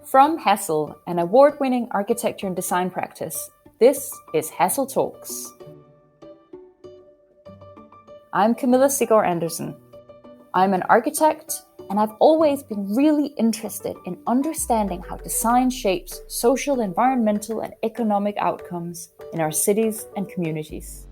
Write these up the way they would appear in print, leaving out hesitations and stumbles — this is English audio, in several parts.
From Hassell, an award-winning architecture and design practice, this is Hassell Talks. I'm Camilla Siggaard Andersen. I'm an architect, and I've always been really interested in understanding how design shapes social, environmental, and economic outcomes in our cities and communities.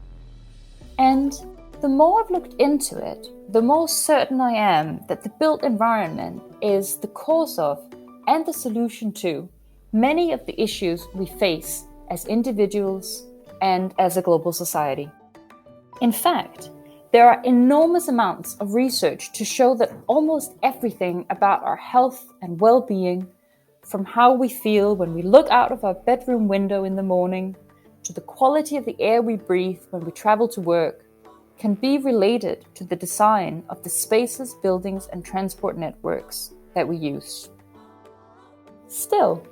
And the more I've looked into it, the more certain I am that the built environment is the cause of and the solution to many of the issues we face as individuals and as a global society. In fact, there are enormous amounts of research to show that almost everything about our health and well-being, from how we feel when we look out of our bedroom window in the morning, to the quality of the air we breathe when we travel to work, can be related to the design of the spaces, buildings, and transport networks that we use. Still,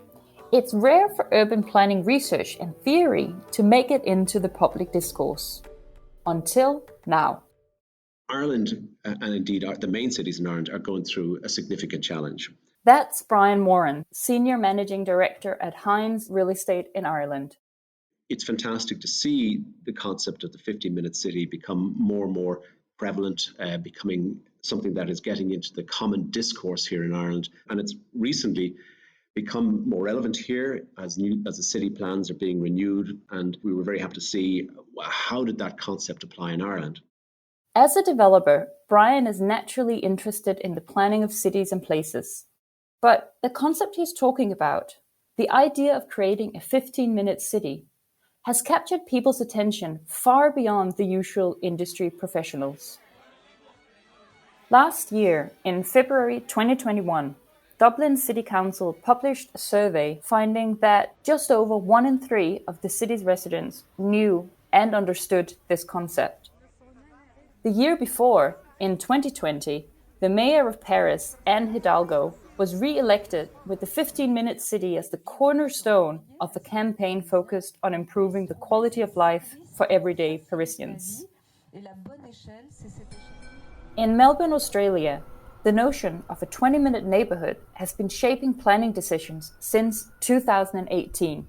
it's rare for urban planning research and theory to make it into the public discourse. Until now. Ireland, and indeed the main cities in Ireland, are going through a significant challenge. That's Brian Moran, Senior Managing Director at Hines Real Estate in Ireland. It's fantastic to see the concept of the 15-minute city become more and more prevalent, becoming something that is getting into the common discourse here in Ireland. And it's recently become more relevant here as the city plans are being renewed. And we were very happy to see how did that concept apply in Ireland. As a developer, Brian is naturally interested in the planning of cities and places. But the concept he's talking about, the idea of creating a 15-minute city, has captured people's attention far beyond the usual industry professionals. Last year, in February 2021, Dublin City Council published a survey finding that just over 1 in 3 of the city's residents knew and understood this concept. The year before, in 2020, the mayor of Paris, Anne Hidalgo, was re-elected with the 15-minute city as the cornerstone of a campaign focused on improving the quality of life for everyday Parisians. In Melbourne, Australia, the notion of a 20-minute neighbourhood has been shaping planning decisions since 2018.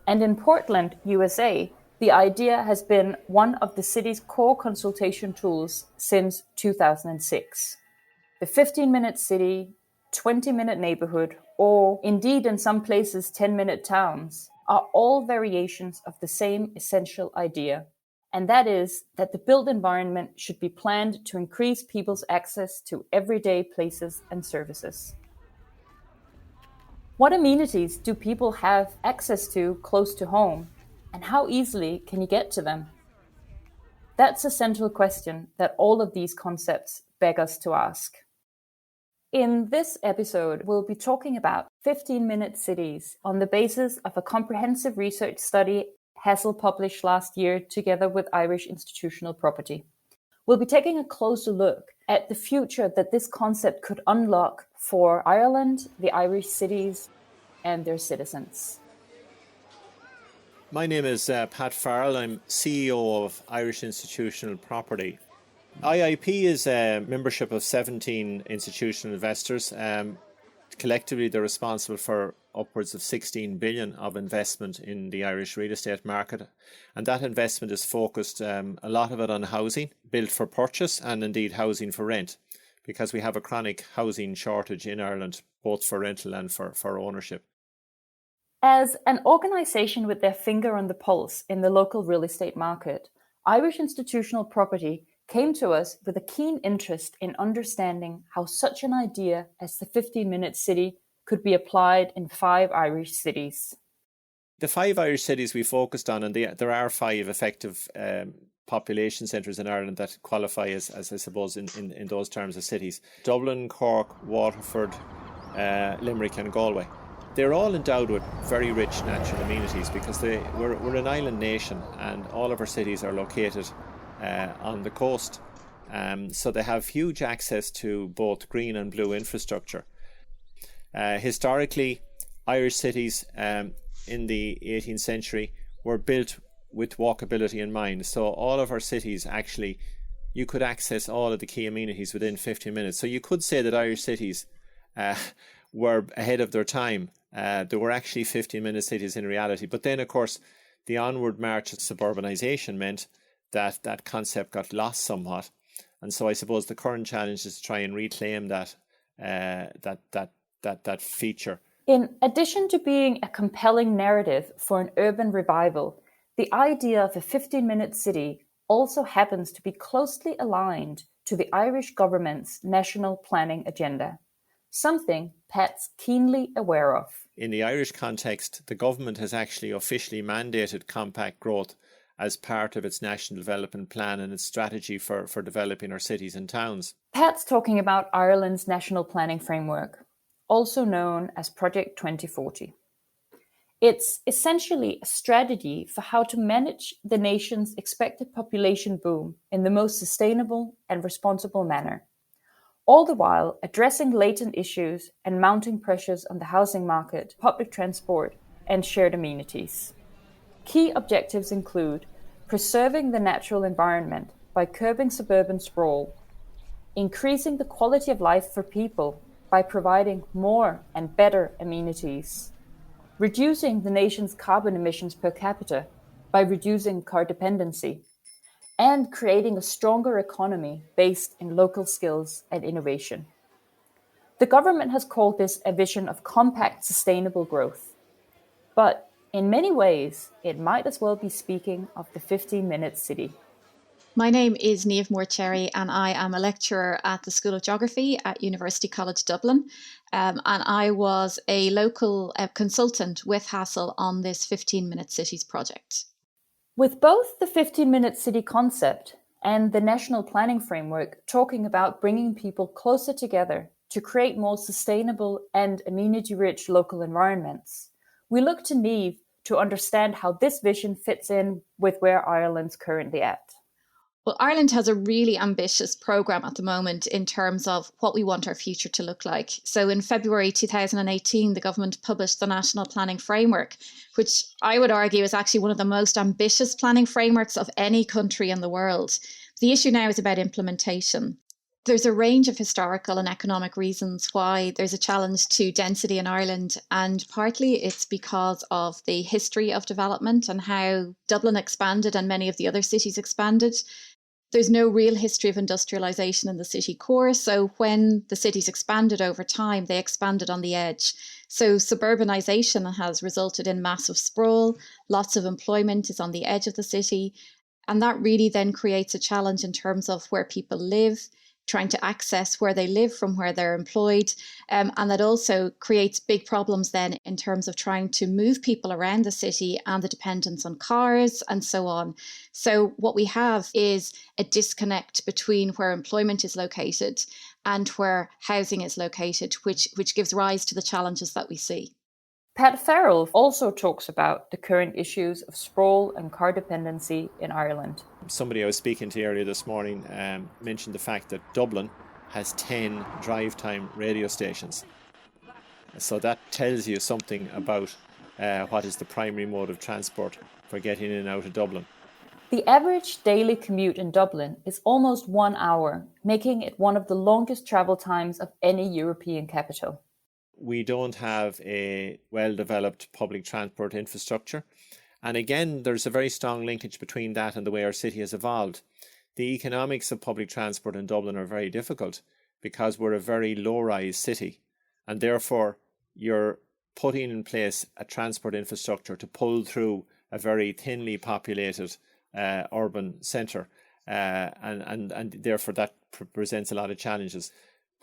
And in Portland, USA, the idea has been one of the city's core consultation tools since 2006. The 15-minute city, 20-minute neighbourhood, or indeed in some places 10-minute towns, are all variations of the same essential idea. And that is that the built environment should be planned to increase people's access to everyday places and services. What amenities do people have access to close to home, and how easily can you get to them? That's a central question that all of these concepts beg us to ask. In this episode, we'll be talking about 15-minute cities on the basis of a comprehensive research study Hassell published last year together with Irish Institutional Property. We'll be taking a closer look at the future that this concept could unlock for Ireland, the Irish cities, and their citizens. My name is Pat Farrell. I'm CEO of Irish Institutional Property. IIP is a membership of 17 institutional investors. Collectively, they're responsible for upwards of 16 billion of investment in the Irish real estate market. And that investment is focused a lot of it on housing, built for purchase, and indeed housing for rent, because we have a chronic housing shortage in Ireland, both for rental and for ownership. As an organisation with their finger on the pulse in the local real estate market, Irish Institutional Property came to us with a keen interest in understanding how such an idea as the 15-minute city could be applied in 5 Irish cities. The 5 Irish cities we focused on, and there are 5 effective population centres in Ireland that qualify as I suppose, in those terms of cities. Dublin, Cork, Waterford, Limerick and Galway. They're all endowed with very rich natural amenities because we're an island nation and all of our cities are located on the coast. So they have huge access to both green and blue infrastructure. Historically, Irish cities in the 18th century were built with walkability in mind. So all of our cities actually, you could access all of the key amenities within 15 minutes. So you could say that Irish cities were ahead of their time There were actually 15-minute cities in reality. But then, of course, the onward march of suburbanisation meant that that concept got lost somewhat. And so I suppose the current challenge is to try and reclaim that feature. In addition to being a compelling narrative for an urban revival, the idea of a 15-minute city also happens to be closely aligned to the Irish government's national planning agenda, something Pat's keenly aware of. In the Irish context, the government has actually officially mandated compact growth as part of its national development plan and its strategy for developing our cities and towns. Pat's talking about Ireland's national planning framework, also known as Project 2040. It's essentially a strategy for how to manage the nation's expected population boom in the most sustainable and responsible manner, all the while addressing latent issues and mounting pressures on the housing market, public transport, and shared amenities. Key objectives include preserving the natural environment by curbing suburban sprawl, increasing the quality of life for people by providing more and better amenities, reducing the nation's carbon emissions per capita by reducing car dependency, and creating a stronger economy based in local skills and innovation. The government has called this a vision of compact, sustainable growth. But in many ways, it might as well be speaking of the 15-minute city. My name is Niamh Moore-Cherry and I am a lecturer at the School of Geography at University College Dublin. And I was a local consultant with Hassell on this 15-minute cities project. With both the 15-minute city concept and the national planning framework talking about bringing people closer together to create more sustainable and amenity-rich local environments, we look to Niamh to understand how this vision fits in with where Ireland's currently at. Well, Ireland has a really ambitious programme at the moment in terms of what we want our future to look like. So in February 2018, the government published the National Planning Framework, which I would argue is actually one of the most ambitious planning frameworks of any country in the world. The issue now is about implementation. There's a range of historical and economic reasons why there's a challenge to density in Ireland, and partly it's because of the history of development and how Dublin expanded and many of the other cities expanded. There's no real history of industrialisation in the city core, so when the cities expanded over time, they expanded on the edge. So suburbanisation has resulted in massive sprawl, lots of employment is on the edge of the city, and that really then creates a challenge in terms of where people live, trying to access where they live from where they're employed. And that also creates big problems then in terms of trying to move people around the city and the dependence on cars and so on. So what we have is a disconnect between where employment is located and where housing is located, which gives rise to the challenges that we see. Pat Farrell also talks about the current issues of sprawl and car dependency in Ireland. Somebody I was speaking to earlier this morning mentioned the fact that Dublin has 10 drive time radio stations. So that tells you something about what is the primary mode of transport for getting in and out of Dublin. The average daily commute in Dublin is almost 1 hour, making it one of the longest travel times of any European capital. We don't have a well-developed public transport infrastructure. And again, there's a very strong linkage between that and the way our city has evolved. The economics of public transport in Dublin are very difficult because we're a very low-rise city. And therefore, you're putting in place a transport infrastructure to pull through a very thinly populated urban centre. And therefore, that presents a lot of challenges.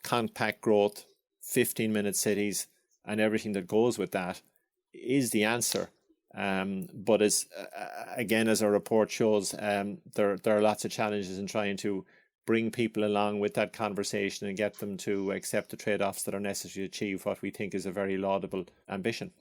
Compact growth, 15-minute cities and everything that goes with that is the answer. But as our report shows, there are lots of challenges in trying to bring people along with that conversation and get them to accept the trade-offs that are necessary to achieve what we think is a very laudable ambition.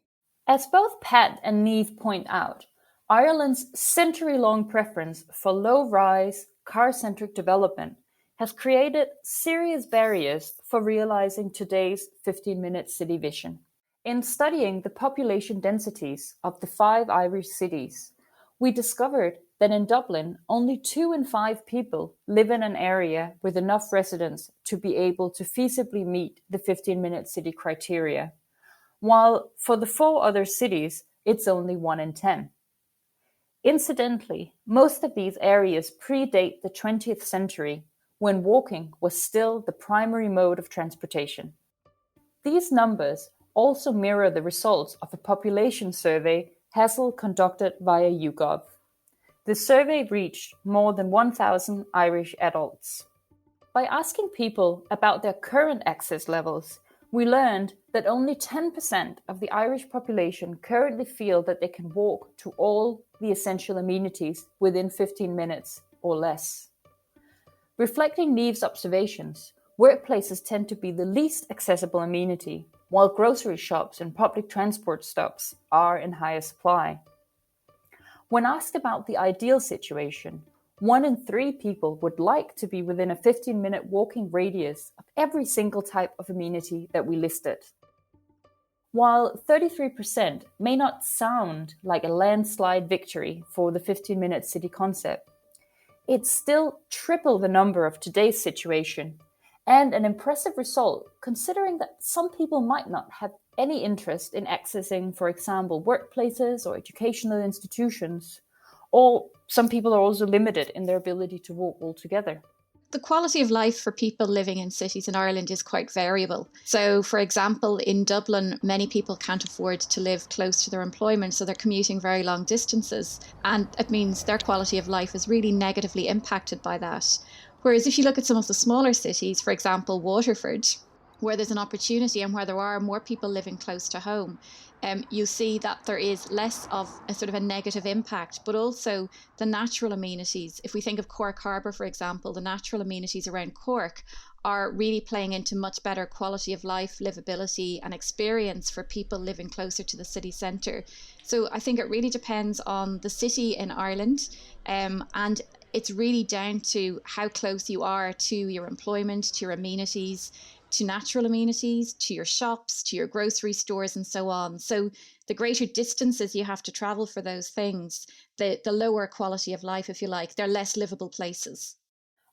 As both Pat and Niamh point out, Ireland's century-long preference for low-rise, car-centric development has created serious barriers for realizing today's 15-minute city vision. In studying the population densities of the 5 Irish cities, we discovered that in Dublin, only 2 in 5 people live in an area with enough residents to be able to feasibly meet the 15-minute city criteria, while for the 4 other cities, it's only 1 in 10. Incidentally, most of these areas predate the 20th century, when walking was still the primary mode of transportation. These numbers also mirror the results of a population survey Hassell conducted via YouGov. The survey reached more than 1,000 Irish adults. By asking people about their current access levels, we learned that only 10% of the Irish population currently feel that they can walk to all the essential amenities within 15 minutes or less. Reflecting Neve's observations, workplaces tend to be the least accessible amenity, while grocery shops and public transport stops are in higher supply. When asked about the ideal situation, 1 in 3 people would like to be within a 15-minute walking radius of every single type of amenity that we listed. While 33% may not sound like a landslide victory for the 15-minute city concept, it's still triple the number of today's situation, and an impressive result considering that some people might not have any interest in accessing, for example, workplaces or educational institutions, or some people are also limited in their ability to walk altogether. The quality of life for people living in cities in Ireland is quite variable. So, for example, in Dublin, many people can't afford to live close to their employment, so they're commuting very long distances. And it means their quality of life is really negatively impacted by that. Whereas if you look at some of the smaller cities, for example, Waterford, where there's an opportunity and where there are more people living close to home, you see that there is less of a sort of a negative impact, but also the natural amenities. If we think of Cork Harbour, for example, the natural amenities around Cork are really playing into much better quality of life, livability and experience for people living closer to the city centre. So I think it really depends on the city in Ireland, and it's really down to how close you are to your employment, to your amenities, to natural amenities, to your shops, to your grocery stores and so on. So the greater distances you have to travel for those things, the lower quality of life, if you like, they're less livable places.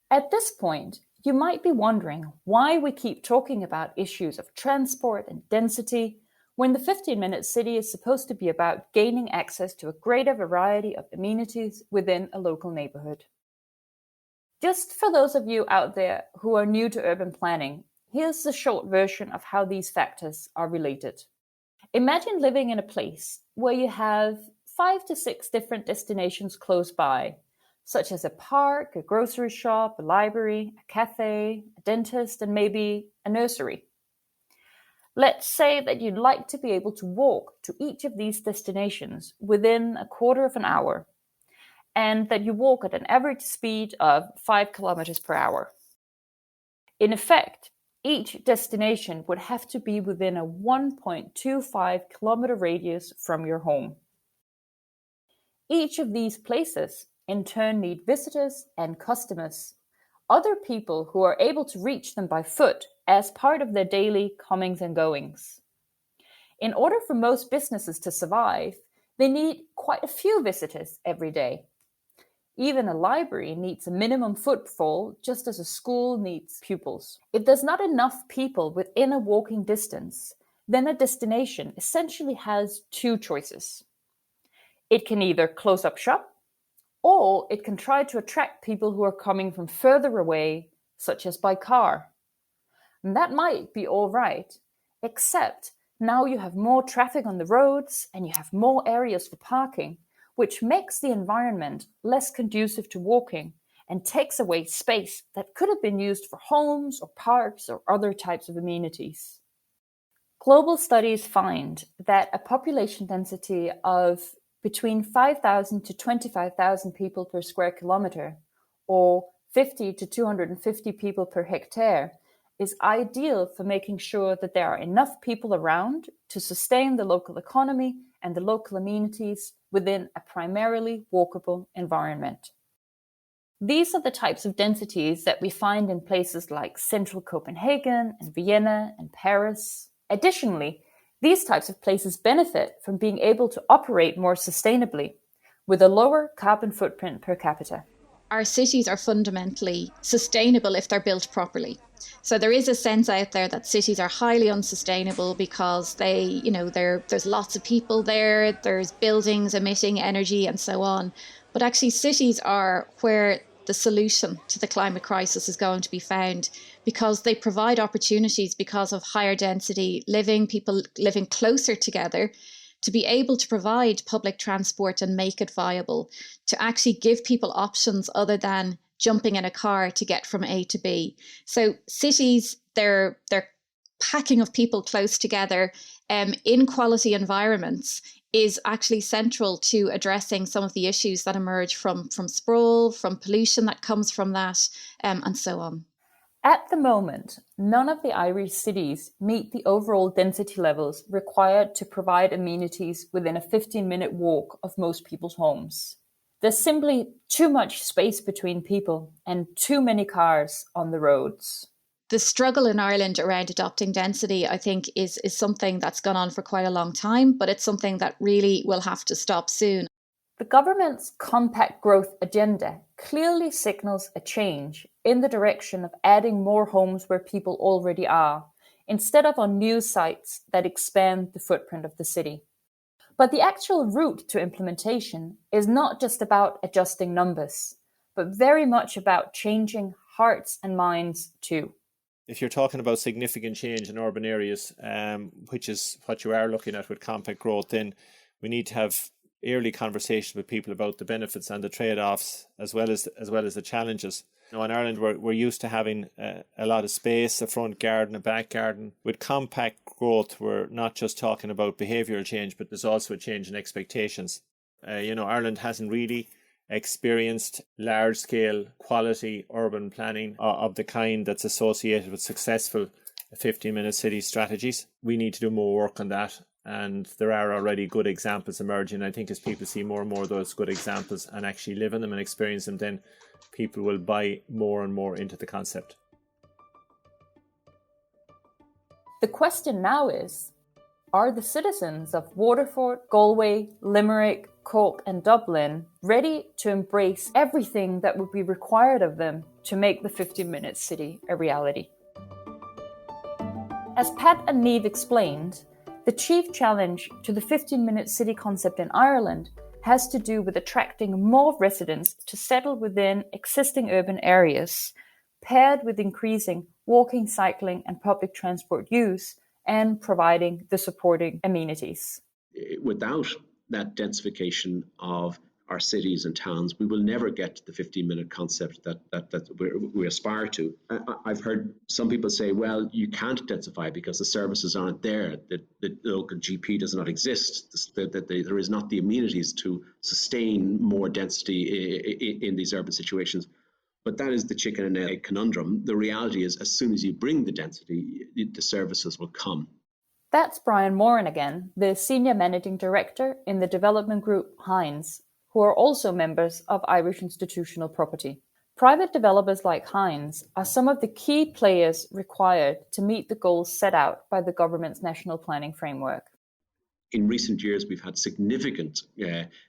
At this point, you might be wondering why we keep talking about issues of transport and density when the 15-minute city is supposed to be about gaining access to a greater variety of amenities within a local neighborhood. Just for those of you out there who are new to urban planning, here's the short version of how these factors are related. Imagine living in a place where you have 5 to 6 different destinations close by, such as a park, a grocery shop, a library, a cafe, a dentist, and maybe a nursery. Let's say that you'd like to be able to walk to each of these destinations within a quarter of an hour, and that you walk at an average speed of 5 kilometers per hour. In effect, each destination would have to be within a 1.25 kilometer radius from your home. Each of these places in turn need visitors and customers, other people who are able to reach them by foot as part of their daily comings and goings. In order for most businesses to survive, they need quite a few visitors every day. Even a library needs a minimum footfall, just as a school needs pupils. If there's not enough people within a walking distance, then a destination essentially has 2 choices. It can either close up shop, or it can try to attract people who are coming from further away, such as by car. And that might be all right, except now you have more traffic on the roads and you have more areas for parking, which makes the environment less conducive to walking and takes away space that could have been used for homes or parks or other types of amenities. Global studies find that a population density of between 5,000 to 25,000 people per square kilometer, or 50 to 250 people per hectare, is ideal for making sure that there are enough people around to sustain the local economy and the local amenities within a primarily walkable environment. These are the types of densities that we find in places like central Copenhagen and Vienna and Paris. Additionally, these types of places benefit from being able to operate more sustainably, with a lower carbon footprint per capita. Our cities are fundamentally sustainable if they're built properly. So there is a sense out there that cities are highly unsustainable because there's lots of people there, there's buildings emitting energy and so on. But actually cities are where the solution to the climate crisis is going to be found, because they provide opportunities because of higher density living, people living closer together, to be able to provide public transport and make it viable, to actually give people options other than jumping in a car to get from A to B. So cities, they're packing of people close together in quality environments is actually central to addressing some of the issues that emerge from sprawl, from pollution that comes from that, and so on. At the moment, none of the Irish cities meet the overall density levels required to provide amenities within a 15-minute walk of most people's homes. There's simply too much space between people and too many cars on the roads. The struggle in Ireland around adopting density, I think, is something that's gone on for quite a long time, but it's something that really will have to stop soon. The government's compact growth agenda clearly signals a change in the direction of adding more homes where people already are, instead of on new sites that expand the footprint of the city. But the actual route to implementation is not just about adjusting numbers, but very much about changing hearts and minds too. If you're talking about significant change in urban areas, which is what you are looking at with compact growth, then we need to have early conversations with people about the benefits and the trade-offs, as well as the challenges. In Ireland, we're used to having a lot of space, a front garden, a back garden. With compact growth, we're not just talking about behavioural change, but there's also a change in expectations. Ireland hasn't really experienced large-scale quality urban planning of the kind that's associated with successful 15-minute city strategies. We need to do more work on that, and there are already good examples emerging. I think as people see more and more of those good examples and actually live in them and experience them, then people will buy more and more into the concept. The question now is, are the citizens of Waterford, Galway, Limerick, Cork and Dublin ready to embrace everything that would be required of them to make the 15-minute city a reality? As Pat and Niamh explained, the chief challenge to the 15-minute city concept in Ireland has to do with attracting more residents to settle within existing urban areas, paired with increasing walking, cycling and public transport use and providing the supporting amenities. Without that densification of our cities and towns, we will never get to the 15-minute concept that we aspire to. I've heard some people say, well, you can't densify because the services aren't there, that the local GP does not exist, that there is not the amenities to sustain more density in these urban situations. But that is the chicken and egg conundrum. The reality is, as soon as you bring the density, the services will come. That's Brian Moran again, the Senior Managing Director in the development group Hines, who are also members of Irish Institutional Property. Private developers like Hines are some of the key players required to meet the goals set out by the government's national planning framework. In recent years, we've had significant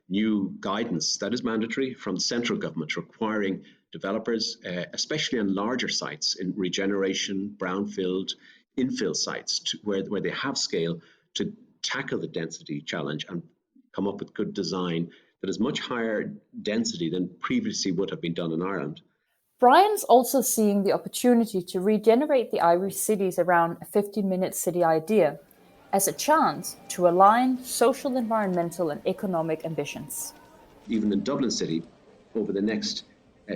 new guidance that is mandatory from the central government, requiring developers, especially on larger sites in regeneration, brownfield, infill sites, where they have scale, to tackle the density challenge and come up with good design that is much higher density than previously would have been done in Ireland. Brian's also seeing the opportunity to regenerate the Irish cities around a 15-minute city idea as a chance to align social, environmental and economic ambitions. Even in Dublin City, over the next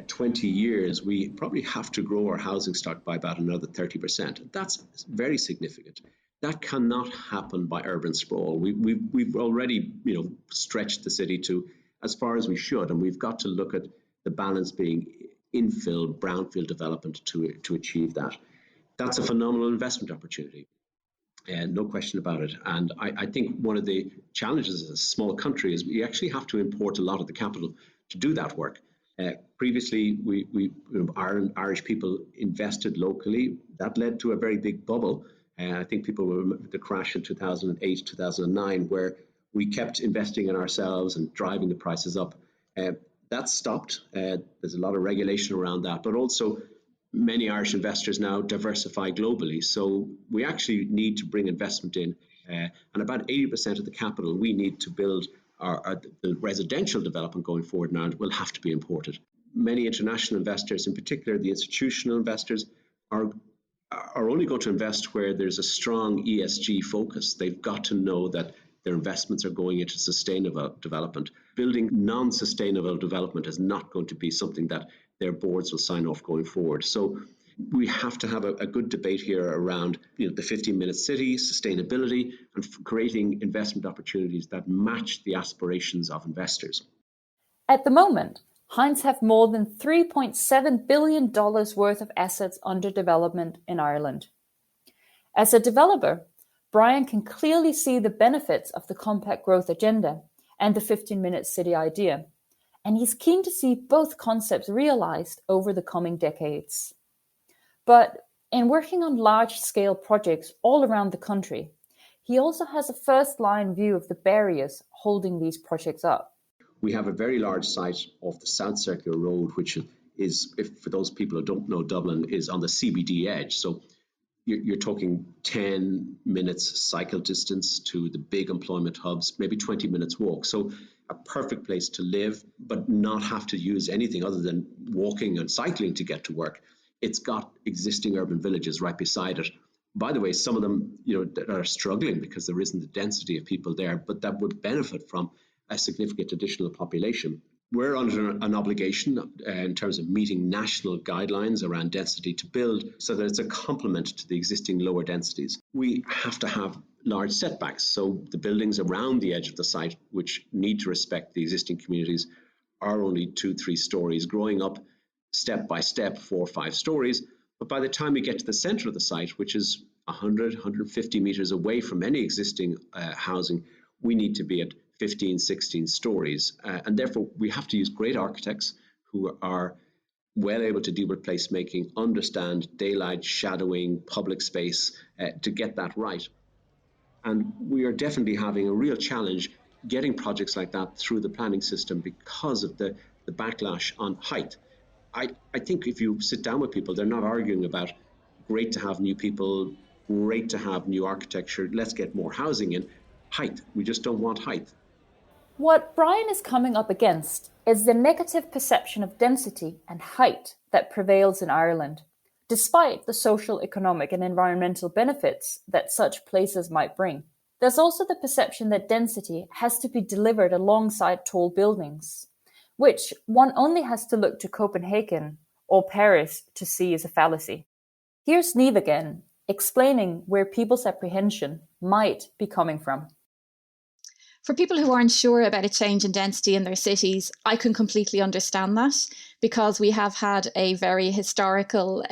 20 years, we probably have to grow our housing stock by about another 30%. That's very significant. That cannot happen by urban sprawl. We've already stretched the city to as far as we should, and we've got to look at the balance being infill, brownfield development to achieve that. That's a phenomenal investment opportunity. No question about it. And I think one of the challenges as a small country is we actually have to import a lot of the capital to do that work. Previously, Irish people invested locally. That led to a very big bubble. I think people will remember the crash in 2008, 2009, where we kept investing in ourselves and driving the prices up. That stopped. There's a lot of regulation around that, but also many Irish investors now diversify globally. So we actually need to bring investment in. And about 80% of the capital we need to build the residential development going forward now will have to be imported. Many international investors, in particular the institutional investors, are only going to invest where there's a strong ESG focus. They've got to know that their investments are going into sustainable development. Building non-sustainable development is not going to be something that their boards will sign off going forward. So we have to have a good debate here around the 15-minute city, sustainability, and creating investment opportunities that match the aspirations of investors. At the moment, Heinz have more than $3.7 billion worth of assets under development in Ireland. As a developer, Brian can clearly see the benefits of the compact growth agenda and the 15-minute city idea, and he's keen to see both concepts realized over the coming decades. But in working on large-scale projects all around the country, he also has a first-line view of the barriers holding these projects up. We have a very large site off the South Circular Road, which is, for those people who don't know Dublin, is on the CBD edge. So you're talking 10 minutes cycle distance to the big employment hubs, maybe 20 minutes walk. So a perfect place to live, but not have to use anything other than walking and cycling to get to work. It's got existing urban villages right beside it. By the way, some of them, that are struggling because there isn't the density of people there, but that would benefit from a significant additional population. We're under an obligation in terms of meeting national guidelines around density to build so that it's a complement to the existing lower densities. We have to have large setbacks. So the buildings around the edge of the site, which need to respect the existing communities, are only 2-3 stories, growing up step by step 4 or 5 stories. But by the time we get to the center of the site, which is 100, 150 meters away from any existing housing, we need to be at 15, 16 stories. And therefore, we have to use great architects who are well able to deal with placemaking, understand daylight, shadowing, public space to get that right. And we are definitely having a real challenge getting projects like that through the planning system because of the backlash on height. I think if you sit down with people, they're not arguing about great to have new people, great to have new architecture, let's get more housing in. Height, we just don't want height. What Brian is coming up against is the negative perception of density and height that prevails in Ireland, despite the social, economic, and environmental benefits that such places might bring. There's also the perception that density has to be delivered alongside tall buildings, which one only has to look to Copenhagen or Paris to see is a fallacy. Here's Niamh again, explaining where people's apprehension might be coming from. For people who aren't sure about a change in density in their cities, I can completely understand that because we have had a very historical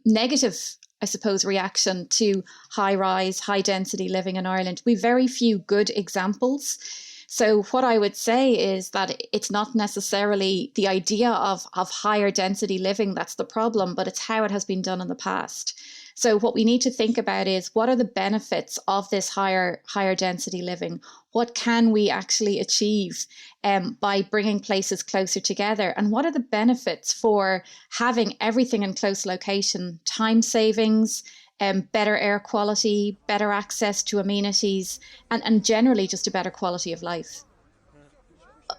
negative, I suppose, reaction to high-rise, high-density living in Ireland. We've very few good examples. So what I would say is that it's not necessarily the idea of higher density living that's the problem, but it's how it has been done in the past. So what we need to think about is what are the benefits of this higher density living? What can we actually achieve by bringing places closer together? And what are the benefits for having everything in close location? Time savings, better air quality, better access to amenities, and generally just a better quality of life.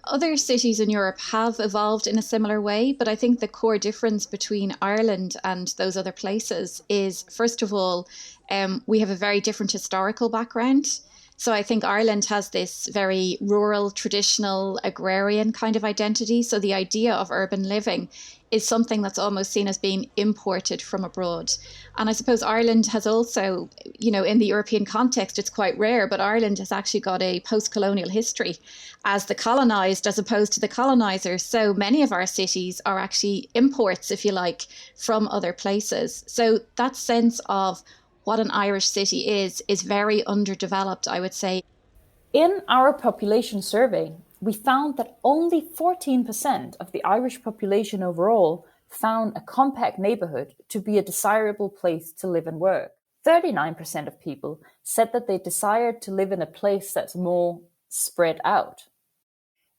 Other cities in Europe have evolved in a similar way, but I think the core difference between Ireland and those other places is, first of all, we have a very different historical background. So I think Ireland has this very rural, traditional, agrarian kind of identity. So the idea of urban living is something that's almost seen as being imported from abroad. And I suppose Ireland has also, in the European context, it's quite rare, but Ireland has actually got a post-colonial history as the colonised as opposed to the colonisers. So many of our cities are actually imports, if you like, from other places. So that sense of what an Irish city is very underdeveloped, I would say. In our population survey, we found that only 14% of the Irish population overall found a compact neighbourhood to be a desirable place to live and work. 39% of people said that they desired to live in a place that's more spread out.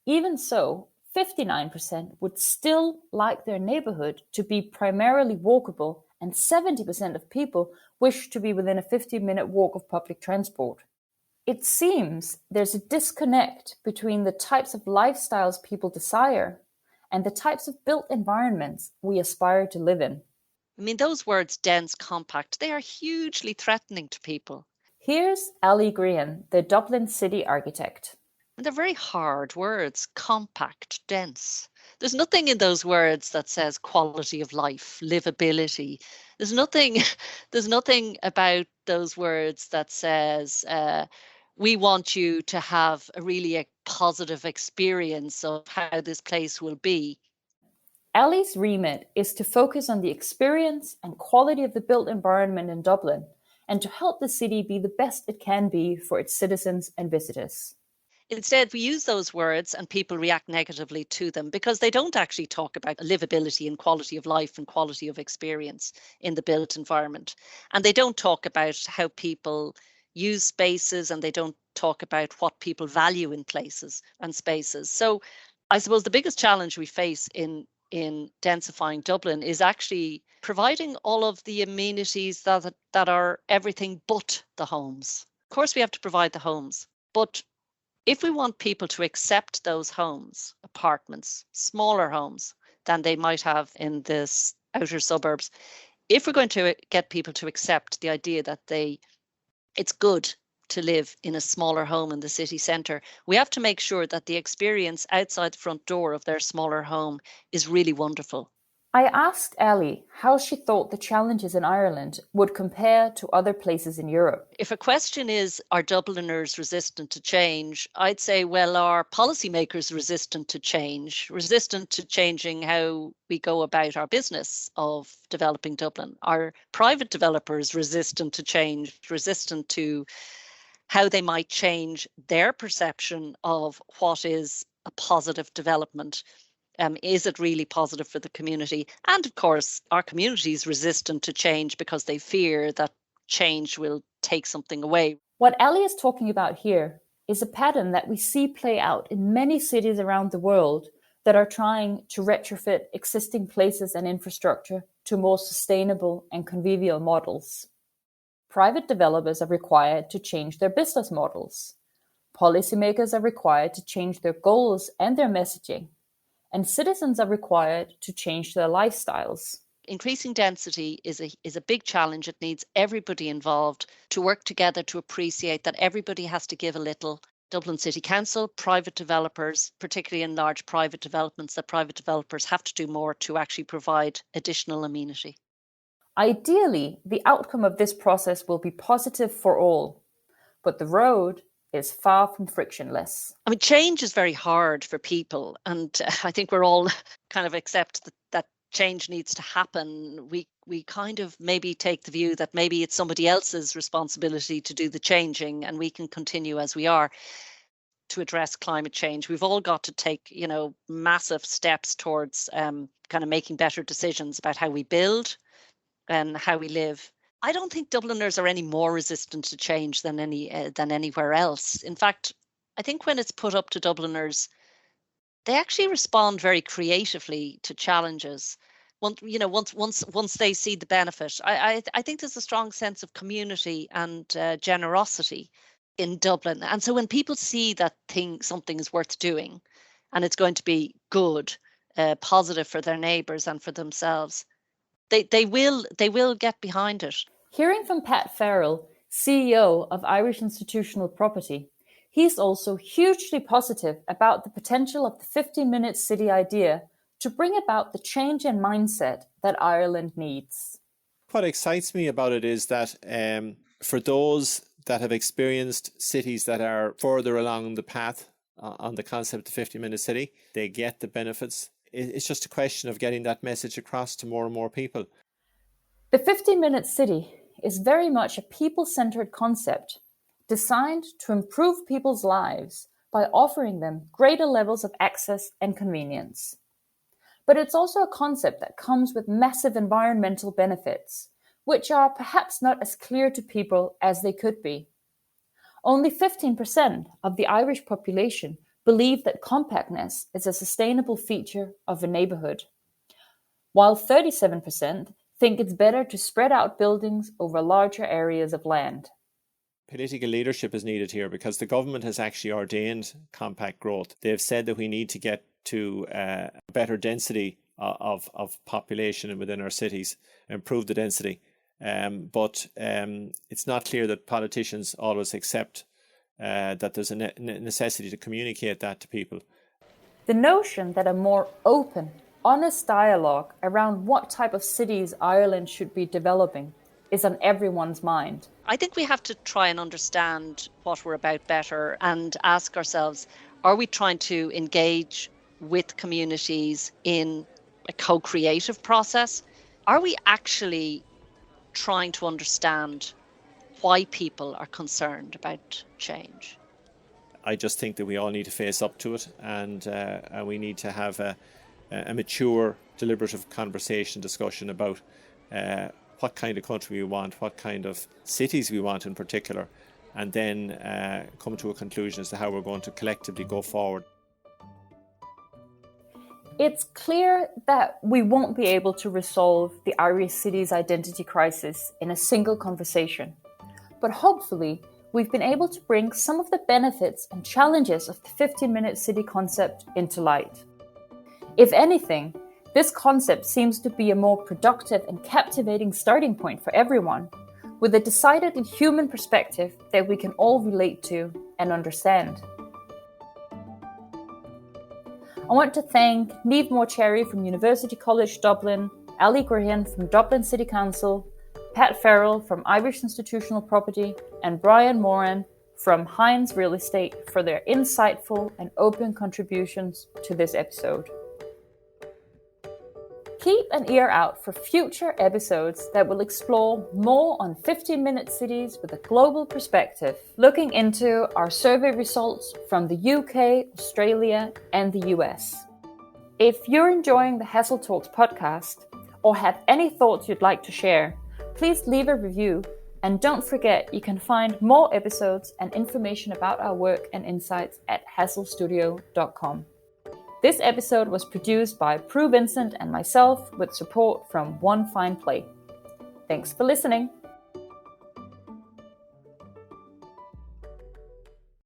Even so, 59% would still like their neighborhood to be primarily walkable, and 70% of people wish to be within a 15-minute walk of public transport. It seems there's a disconnect between the types of lifestyles people desire and the types of built environments we aspire to live in. I mean, those words, dense, compact, they are hugely threatening to people. Here's Ali Green, the Dublin city architect. And they're very hard words, compact, dense. There's nothing in those words that says quality of life, livability. There's nothing about those words that says we want you to have a positive experience of how this place will be. Ali's remit is to focus on the experience and quality of the built environment in Dublin and to help the city be the best it can be for its citizens and visitors. Instead, we use those words and people react negatively to them because they don't actually talk about livability and quality of life and quality of experience in the built environment. And they don't talk about how people use spaces, and they don't talk about what people value in places and spaces. So I suppose the biggest challenge we face in densifying Dublin is actually providing all of the amenities that are everything but the homes. Of course, we have to provide the homes, but if we want people to accept those homes, apartments, smaller homes than they might have in this outer suburbs, if we're going to get people to accept the idea that it's good to live in a smaller home in the city centre, we have to make sure that the experience outside the front door of their smaller home is really wonderful. I asked Ali how she thought the challenges in Ireland would compare to other places in Europe. If a question is, are Dubliners resistant to change? I'd say, well, are policymakers resistant to change, resistant to changing how we go about our business of developing Dublin? Are private developers resistant to change, resistant to how they might change their perception of what is a positive development? Is it really positive for the community? And of course, our community is resistant to change because they fear that change will take something away. What Ali is talking about here is a pattern that we see play out in many cities around the world that are trying to retrofit existing places and infrastructure to more sustainable and convivial models. Private developers are required to change their business models. Policymakers are required to change their goals and their messaging. And citizens are required to change their lifestyles. Increasing density is a big challenge. It needs everybody involved to work together to appreciate that everybody has to give a little. Dublin City Council, private developers, particularly in large private developments, that private developers have to do more to actually provide additional amenity. Ideally, the outcome of this process will be positive for all, but the road is far from frictionless. I mean, change is very hard for people, and I think we're all kind of accept that change needs to happen. We kind of maybe take the view that maybe it's somebody else's responsibility to do the changing and we can continue as we are to address climate change. We've all got to take, massive steps towards kind of making better decisions about how we build and how we live. I don't think Dubliners are any more resistant to change than anywhere else. In fact, I think when it's put up to Dubliners, they actually respond very creatively to challenges. Once they see the benefit, I think there's a strong sense of community and generosity in Dublin. And so when people see that something is worth doing, and it's going to be good, positive for their neighbours and for themselves, They will get behind it. Hearing from Pat Farrell, CEO of Irish Institutional Property, he's also hugely positive about the potential of the 15-minute city idea to bring about the change in mindset that Ireland needs. What excites me about it is that for those that have experienced cities that are further along the path on the concept of 50-minute city, they get the benefits. It's just a question of getting that message across to more and more people. The 15-minute city is very much a people-centered concept designed to improve people's lives by offering them greater levels of access and convenience. But it's also a concept that comes with massive environmental benefits, which are perhaps not as clear to people as they could be. Only 15% of the Irish population believe that compactness is a sustainable feature of a neighborhood, while 37% think it's better to spread out buildings over larger areas of land. Political leadership is needed here because the government has actually ordained compact growth. They've said that we need to get to better density of population within our cities, improve the density. But it's not clear that politicians always accept that there's a necessity to communicate that to people. The notion that a more open, honest dialogue around what type of cities Ireland should be developing is on everyone's mind. I think we have to try and understand what we're about better and ask ourselves, are we trying to engage with communities in a co-creative process? Are we actually trying to understand why people are concerned about change? I just think that we all need to face up to it, and we need to have a mature, deliberative conversation, discussion about what kind of country we want, what kind of cities we want in particular, and then come to a conclusion as to how we're going to collectively go forward. It's clear that we won't be able to resolve the Irish city's identity crisis in a single conversation, but hopefully we've been able to bring some of the benefits and challenges of the 15-minute city concept into light. If anything, this concept seems to be a more productive and captivating starting point for everyone, with a decidedly human perspective that we can all relate to and understand. I want to thank Niamh Morcherry from University College Dublin, Ali Grehan from Dublin City Council, Pat Farrell from Irish Institutional Property, and Brian Moran from Hines Real Estate for their insightful and open contributions to this episode. Keep an ear out for future episodes that will explore more on 15-minute cities with a global perspective, looking into our survey results from the UK, Australia, and the US. If you're enjoying the Hassell Talks podcast or have any thoughts you'd like to share, please leave a review, and don't forget you can find more episodes and information about our work and insights at hassellstudio.com. This episode was produced by Prue Vincent and myself with support from One Fine Play. Thanks for listening.